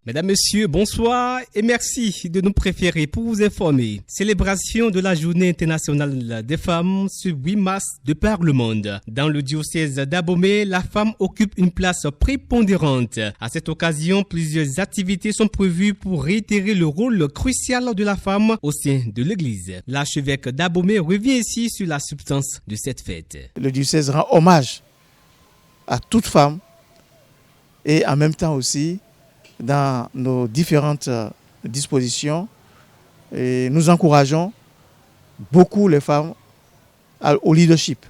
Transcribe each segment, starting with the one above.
Mesdames, Messieurs, bonsoir et merci de nous préférer pour vous informer. Célébration de la Journée internationale des femmes ce 8 mars de par le monde. Dans le diocèse d'Abomey, la femme occupe une place prépondérante. À cette occasion, plusieurs activités sont prévues pour réitérer le rôle crucial de la femme au sein de l'Église. L'archevêque d'Abomey revient ici sur la substance de cette fête. Le diocèse rend hommage à toute femme et en même temps aussi dans nos différentes dispositions et nous encourageons beaucoup les femmes au leadership.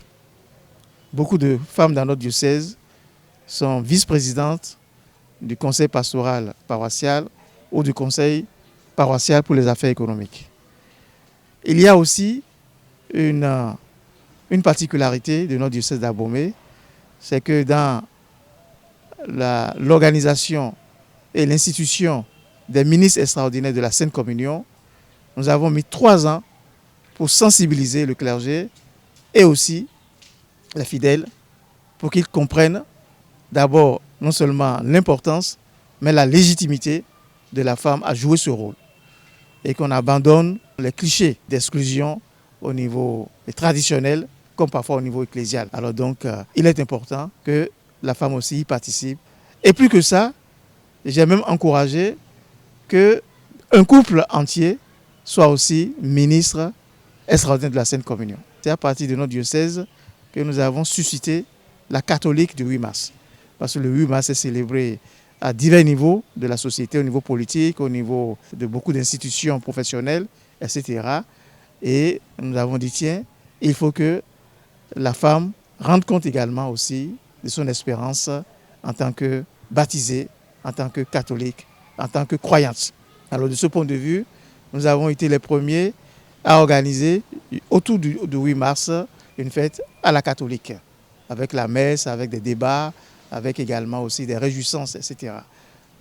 Beaucoup de femmes dans notre diocèse sont vice-présidentes du conseil pastoral paroissial ou du conseil paroissial pour les affaires économiques. Il y a aussi une particularité de notre diocèse d'Abomey, c'est que dans l'organisation et l'institution des ministres extraordinaires de la Sainte Communion, nous avons mis 3 ans pour sensibiliser le clergé et aussi les fidèles pour qu'ils comprennent d'abord non seulement l'importance, mais la légitimité de la femme à jouer ce rôle et qu'on abandonne les clichés d'exclusion au niveau traditionnel comme parfois au niveau ecclésial. Alors donc, il est important que la femme aussi y participe. Et plus que ça, j'ai même encouragé qu'un couple entier soit aussi ministre extraordinaire de la Sainte Communion. C'est à partir de notre diocèse que nous avons suscité la catholique du 8 mars. Parce que le 8 mars est célébré à divers niveaux de la société, au niveau politique, au niveau de beaucoup d'institutions professionnelles, etc. Et nous avons dit, tiens, il faut que la femme rende compte également aussi de son espérance en tant que baptisée, en tant que catholique, en tant que croyante. Alors de ce point de vue, nous avons été les premiers à organiser autour du 8 mars une fête à la catholique, avec la messe, avec des débats, avec également aussi des réjouissances, etc.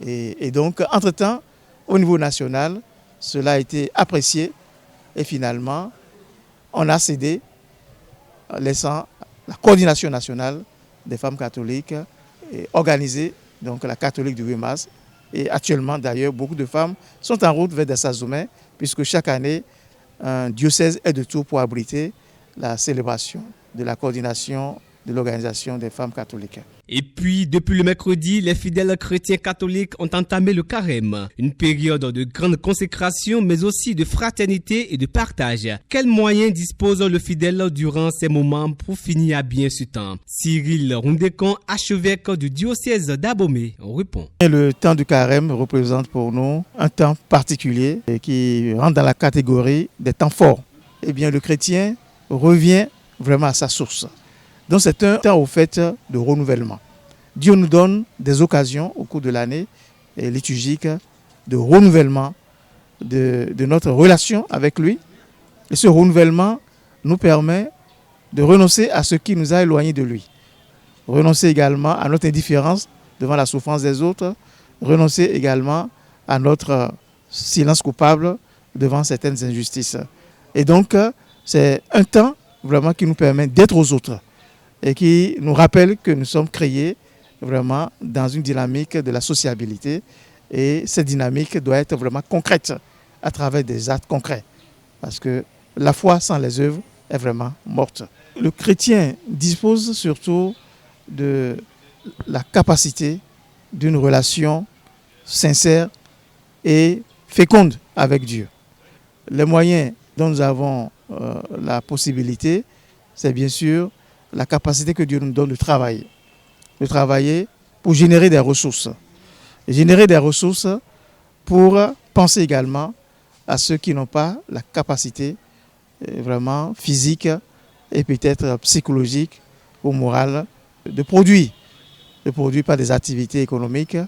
Et donc, entre-temps, au niveau national, cela a été apprécié et finalement, on a cédé, laissant la coordination nationale des femmes catholiques et organiser donc la catholique du 8 mars. Et actuellement, d'ailleurs, beaucoup de femmes sont en route vers Dessazoumen, puisque chaque année, un diocèse est de tour pour abriter la célébration de la coordination de l'organisation des femmes catholiques. Et puis, depuis le mercredi, les fidèles chrétiens catholiques ont entamé le carême, une période de grande consécration, mais aussi de fraternité et de partage. Quels moyens dispose le fidèle durant ces moments pour finir à bien ce temps? Cyril Rundekon, archevêque du diocèse d'Abomey, répond. Le temps du carême représente pour nous un temps particulier et qui rentre dans la catégorie des temps forts. Eh bien, le chrétien revient vraiment à sa source. Donc c'est un temps au fait de renouvellement. Dieu nous donne des occasions au cours de l'année liturgique de renouvellement de notre relation avec lui. Et ce renouvellement nous permet de renoncer à ce qui nous a éloignés de lui. Renoncer également à notre indifférence devant la souffrance des autres. Renoncer également à notre silence coupable devant certaines injustices. Et donc c'est un temps vraiment qui nous permet d'être aux autres et qui nous rappelle que nous sommes créés vraiment dans une dynamique de la sociabilité et cette dynamique doit être vraiment concrète à travers des actes concrets parce que la foi sans les œuvres est vraiment morte. Le chrétien dispose surtout de la capacité d'une relation sincère et féconde avec Dieu. Les moyens dont nous avons la possibilité, c'est bien sûr la capacité que Dieu nous donne de travailler. De travailler pour générer des ressources. Et générer des ressources pour penser également à ceux qui n'ont pas la capacité vraiment physique et peut-être psychologique ou morale de produire par des activités économiques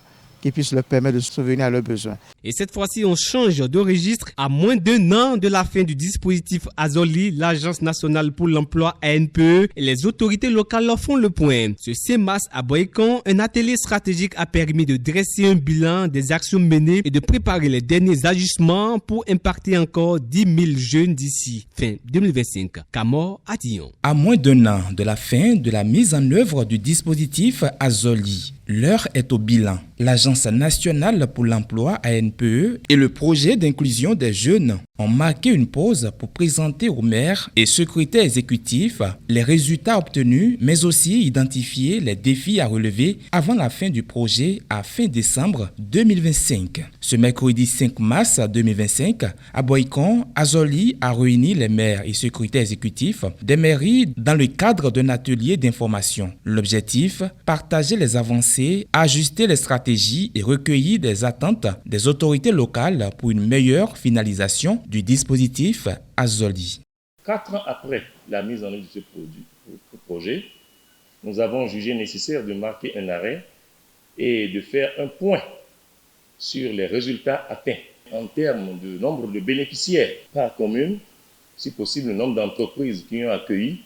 qui puissent leur permettre de subvenir à leurs besoins. Et cette fois-ci, on change de registre. À moins d'1 an de la fin du dispositif Azoli, l'Agence nationale pour l'emploi ANPE et les autorités locales font le point. Ce 6 mars à Boycon, un atelier stratégique a permis de dresser un bilan des actions menées et de préparer les derniers ajustements pour impacter encore 10 000 jeunes d'ici fin 2025. Camor à Dion. À moins d'1 an de la fin de la mise en œuvre du dispositif Azoli, L'heure est au bilan. L'Agence nationale pour l'emploi ANPE et le projet d'inclusion des jeunes ont marqué une pause pour présenter aux maires et secrétaires exécutifs les résultats obtenus, mais aussi identifier les défis à relever avant la fin du projet à fin décembre 2025. Ce mercredi 5 mars 2025, à Boycon, Azoli a réuni les maires et secrétaires exécutifs des mairies dans le cadre d'un atelier d'information. L'objectif, partager les avancées, ajuster les stratégies et recueillir des attentes des autorités locales pour une meilleure finalisation du dispositif Azoli. 4 ans après la mise en œuvre de ce projet, nous avons jugé nécessaire de marquer un arrêt et de faire un point sur les résultats atteints en termes de nombre de bénéficiaires par commune, si possible le nombre d'entreprises qui ont accueilli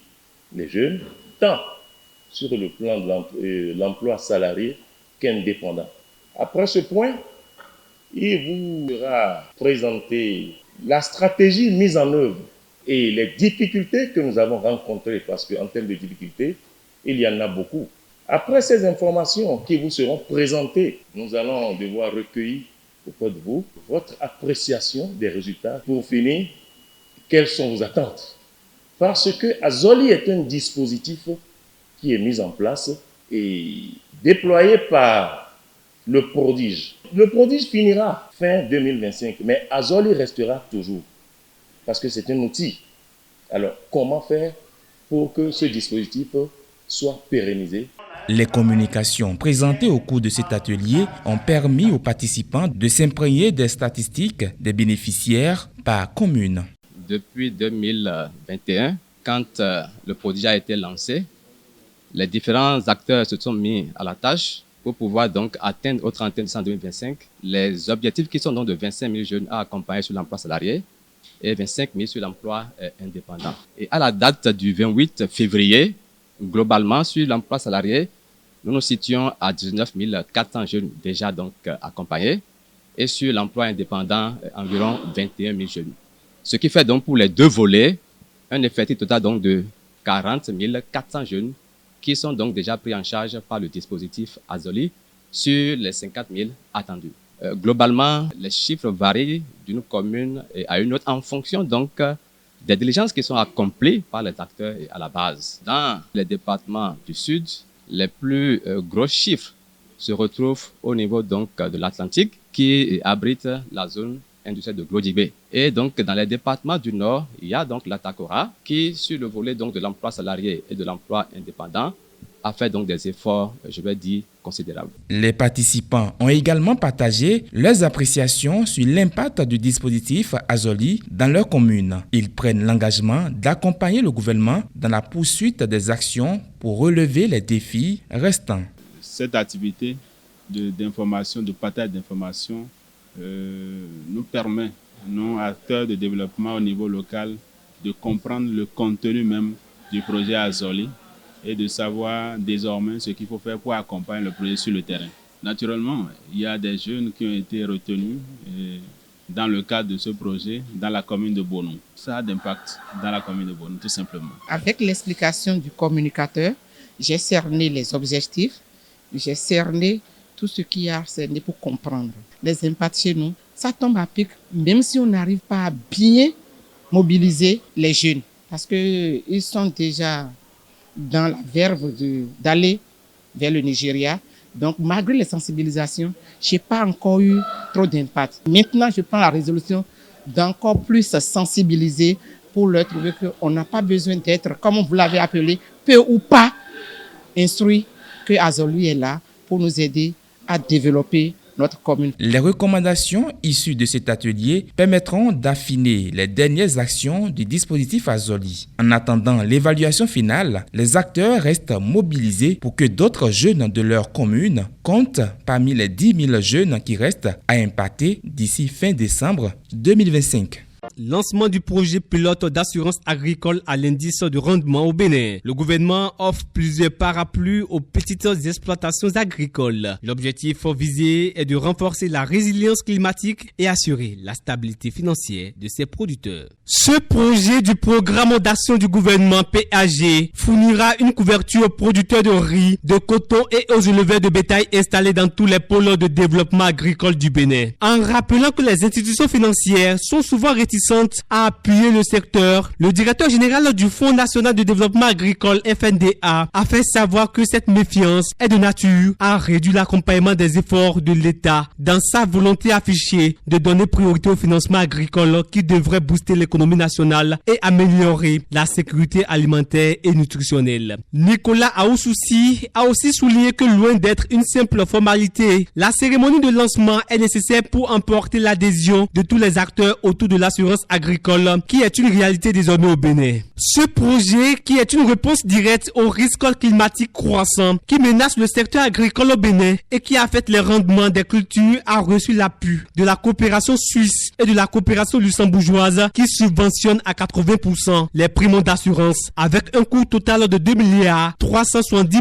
les jeunes, tant sur le plan de l'emploi salarié qu'indépendant. Après ce point, il vous sera présenté la stratégie mise en œuvre et les difficultés que nous avons rencontrées, parce qu'en termes de difficultés, il y en a beaucoup. Après ces informations qui vous seront présentées, nous allons devoir recueillir auprès de vous votre appréciation des résultats. Pour finir, quelles sont vos attentes? Parce que Azoli est un dispositif qui est mis en place et déployé par le prodige. Le prodige finira fin 2025, mais Azoli restera toujours parce que c'est un outil. Alors, comment faire pour que ce dispositif soit pérennisé? Les communications présentées au cours de cet atelier ont permis aux participants de s'imprégner des statistiques des bénéficiaires par commune. Depuis 2021, quand le prodige a été lancé, les différents acteurs se sont mis à la tâche pour pouvoir donc atteindre au 31 décembre 2025 les objectifs qui sont donc de 25 000 jeunes à accompagner sur l'emploi salarié et 25 000 sur l'emploi indépendant. Et à la date du 28 février, globalement sur l'emploi salarié, nous nous situons à 19 400 jeunes déjà donc accompagnés et sur l'emploi indépendant environ 21 000 jeunes. Ce qui fait donc pour les deux volets un effectif total donc de 40 400 jeunes qui sont donc déjà pris en charge par le dispositif Azoli sur les 50 000 attendus. Globalement, les chiffres varient d'une commune à une autre en fonction donc des diligences qui sont accomplies par les acteurs à la base. Dans les départements du Sud, les plus gros chiffres se retrouvent au niveau donc de l'Atlantique qui abrite la zone industrielle de Glodibé. Et donc dans les départements du Nord, il y a donc l'Atakora qui, sur le volet donc de l'emploi salarié et de l'emploi indépendant, a fait donc des efforts, je vais dire, considérables. Les participants ont également partagé leurs appréciations sur l'impact du dispositif Azoli dans leur commune. Ils prennent l'engagement d'accompagner le gouvernement dans la poursuite des actions pour relever les défis restants. Cette activité d'information, de partage d'informations, nous permet, nous, acteurs de développement au niveau local, de comprendre le contenu même du projet Azoli et de savoir désormais ce qu'il faut faire pour accompagner le projet sur le terrain. Naturellement, il y a des jeunes qui ont été retenus dans le cadre de ce projet dans la commune de Bono. Ça a d'impact dans la commune de Bono, tout simplement. Avec l'explication du communicateur, j'ai cerné les objectifs, j'ai cerné tout ce qu'il y a cerné pour comprendre. Les impacts chez nous, ça tombe à pic, même si on n'arrive pas à bien mobiliser les jeunes. Parce qu'ils sont déjà dans la verve d'aller vers le Nigeria. Donc, malgré les sensibilisations, je n'ai pas encore eu trop d'impact. Maintenant, je prends la résolution d'encore plus sensibiliser pour leur trouver qu'on n'a pas besoin d'être, comme vous l'avez appelé, peu ou pas instruit, que Azoli est là pour nous aider à développer notre commune. Les recommandations issues de cet atelier permettront d'affiner les dernières actions du dispositif Azoli. En attendant l'évaluation finale, les acteurs restent mobilisés pour que d'autres jeunes de leur commune comptent parmi les 10 000 jeunes qui restent à impacter d'ici fin décembre 2025. lancement du projet pilote d'assurance agricole à l'indice de rendement au Bénin. Le gouvernement offre plusieurs parapluies aux petites exploitations agricoles. L'objectif visé est de renforcer la résilience climatique et assurer la stabilité financière de ses producteurs. Ce projet du programme d'action du gouvernement PAG fournira une couverture aux producteurs de riz, de coton et aux éleveurs de bétail installés dans tous les pôles de développement agricole du Bénin. En rappelant que les institutions financières sont souvent réticentes à appuyer le secteur, le directeur général du Fonds national de développement agricole FNDA a fait savoir que cette méfiance est de nature à réduire l'accompagnement des efforts de l'État dans sa volonté affichée de donner priorité au financement agricole qui devrait booster l'économie nationale et améliorer la sécurité alimentaire et nutritionnelle. Nicolas Aoussoussi a aussi souligné que loin d'être une simple formalité, la cérémonie de lancement est nécessaire pour emporter l'adhésion de tous les acteurs autour de l'assurance agricole qui est une réalité désormais au Bénin. Ce projet, qui est une réponse directe aux risques climatiques croissants qui menacent le secteur agricole au Bénin et qui affectent les rendements des cultures, a reçu l'appui de la coopération suisse et de la coopération luxembourgeoise qui subventionnent à 80% les primes d'assurance avec un coût total de 2 370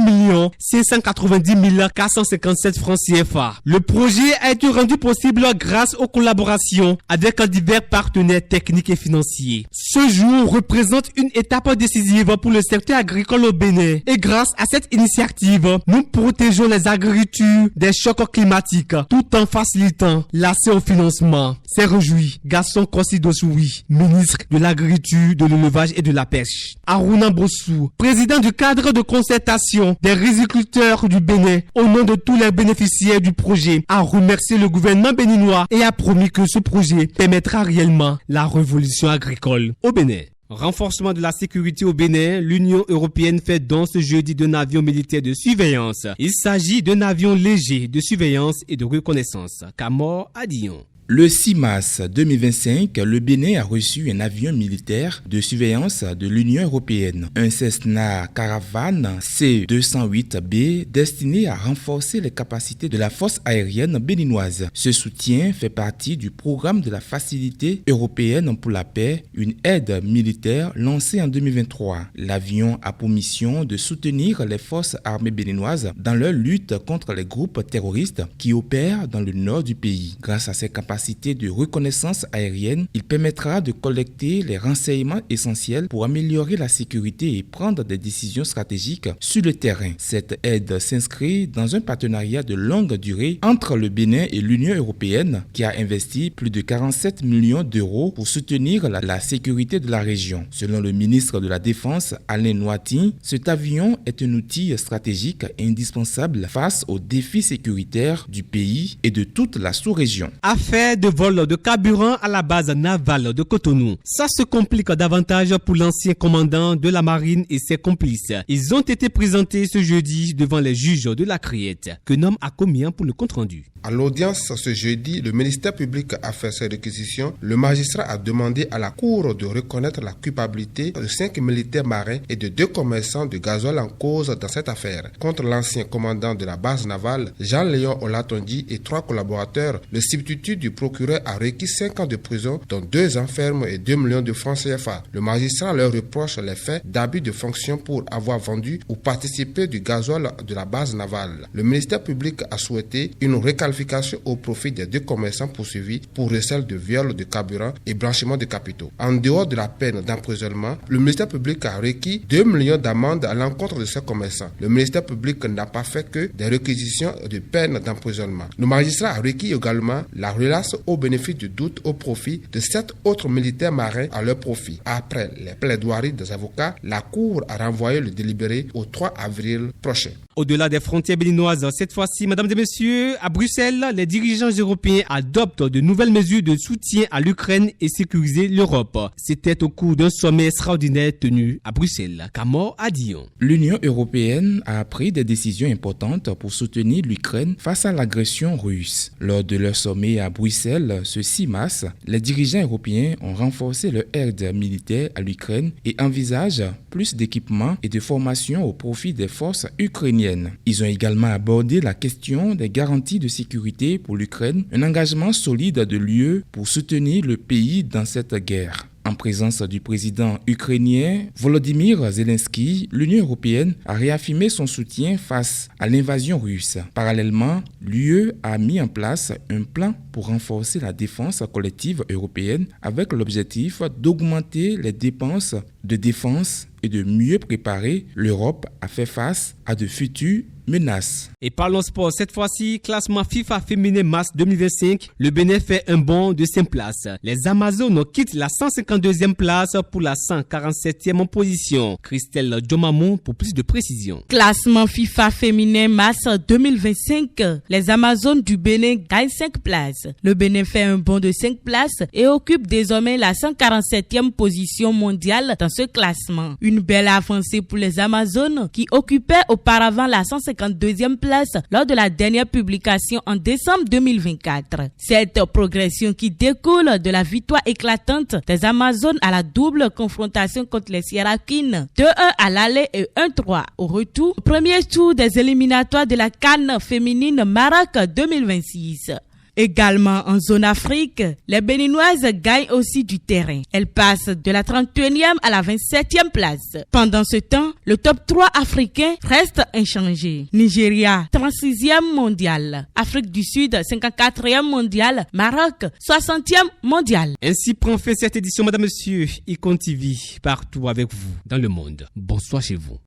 590 457 francs CFA. Le projet a été rendu possible grâce aux collaborations avec divers partenaires techniques et financiers. Ce jour représente une étape décisive pour le secteur agricole au Bénin et grâce à cette initiative, nous protégeons les agricultures des chocs climatiques tout en facilitant l'accès au financement. C'est réjoui Gaston Kossi-Dossoui, ministre de l'Agriculture, de l'Élevage et de la Pêche. Aruna Bossou, président du cadre de concertation des riziculteurs du Bénin, au nom de tous les bénéficiaires du projet, a remercié le gouvernement béninois et a promis que ce projet permettra réellement la révolution agricole au Bénin. Renforcement de la sécurité au Bénin, l'Union européenne fait don ce jeudi d'un avion militaire de surveillance. Il s'agit d'un avion léger de surveillance et de reconnaissance. Camor Adion. Le 6 mars 2025, le Bénin a reçu un avion militaire de surveillance de l'Union européenne, un Cessna Caravan C-208B destiné à renforcer les capacités de la force aérienne béninoise. Ce soutien fait partie du programme de la Facilité européenne pour la paix, une aide militaire lancée en 2023. L'avion a pour mission de soutenir les forces armées béninoises dans leur lutte contre les groupes terroristes qui opèrent dans le nord du pays. Grâce à ses capacités de reconnaissance aérienne, il permettra de collecter les renseignements essentiels pour améliorer la sécurité et prendre des décisions stratégiques sur le terrain. Cette aide s'inscrit dans un partenariat de longue durée entre le Bénin et l'Union européenne qui a investi plus de 47 millions d'euros pour soutenir la sécurité de la région. Selon le ministre de la Défense, Alain Noati, cet avion est un outil stratégique et indispensable face aux défis sécuritaires du pays et de toute la sous-région. Affaire de vol de carburant à la base navale de Cotonou. Ça se complique davantage pour l'ancien commandant de la marine et ses complices. Ils ont été présentés ce jeudi devant les juges de la Criette. Que nomme Akomian pour le compte-rendu. À l'audience ce jeudi, le ministère public a fait ses réquisitions. Le magistrat a demandé à la Cour de reconnaître la culpabilité de 5 militaires marins et de 2 commerçants de gasoil en cause dans cette affaire. Contre l'ancien commandant de la base navale, Jean-Léon Olatondi et 3 collaborateurs, le substitut du procureur a requis 5 ans de prison, dont 2 ans ferme et 2 millions de francs CFA. Le magistrat leur reproche les faits d'abus de fonction pour avoir vendu ou participé du gasoil de la base navale. Le ministère public a souhaité une requalification au profit des 2 commerçants poursuivis pour recel de viol de carburant et blanchiment de capitaux. En dehors de la peine d'emprisonnement, le ministère public a requis 2 millions d'amendes à l'encontre de ces commerçants. Le ministère public n'a pas fait que des réquisitions de peine d'emprisonnement. Le magistrat a requis également la relace au bénéfice du doute au profit de 7 autres militaires marins à leur profit. Après les plaidoiries des avocats, la Cour a renvoyé le délibéré au 3 avril prochain. Au-delà des frontières béninoises, cette fois-ci, mesdames et messieurs, à Bruxelles, les dirigeants européens adoptent de nouvelles mesures de soutien à l'Ukraine et sécuriser l'Europe. C'était au cours d'un sommet extraordinaire tenu à Bruxelles. Camor Adion. L'Union européenne a pris des décisions importantes pour soutenir l'Ukraine face à l'agression russe. Lors de leur sommet à Bruxelles, Bruxelles, ce 6 mars, les dirigeants européens ont renforcé leur aide militaire à l'Ukraine et envisagent plus d'équipements et de formation au profit des forces ukrainiennes. Ils ont également abordé la question des garanties de sécurité pour l'Ukraine, un engagement solide de l'UE pour soutenir le pays dans cette guerre. En présence du président ukrainien Volodymyr Zelensky, l'Union européenne a réaffirmé son soutien face à l'invasion russe. Parallèlement, l'UE a mis en place un plan pour renforcer la défense collective européenne avec l'objectif d'augmenter les dépenses de défense et de mieux préparer l'Europe à faire face à de futures menaces. Et parlons sport. Cette fois-ci, classement FIFA féminin mars 2025. Le Bénin fait un bond de 5 places. Les Amazones quittent la 152e place pour la 147e position. Christelle Djomamou pour plus de précision. Classement FIFA féminin mars 2025. Les Amazones du Bénin gagnent 5 places. Le Bénin fait un bond de 5 places et occupe désormais la 147e position mondiale dans ce classement. Une belle avancée pour les Amazones qui occupaient auparavant la 152e place lors de la dernière publication en décembre 2024. Cette progression qui découle de la victoire éclatante des Amazones à la double confrontation contre les Sierra Queen, 2-1 à l'aller et 1-3 au retour, au premier tour des éliminatoires de la CAN féminine Maroc 2026. Également en zone Afrique, les Béninoises gagnent aussi du terrain. Elles passent de la 31e à la 27e place. Pendant ce temps, le top 3 africain reste inchangé. Nigeria, 36e mondial. Afrique du Sud, 54e mondial. Maroc, 60e mondial. Ainsi prend fin cette édition, Madame, Monsieur, Icon TV, partout avec vous dans le monde. Bonsoir chez vous.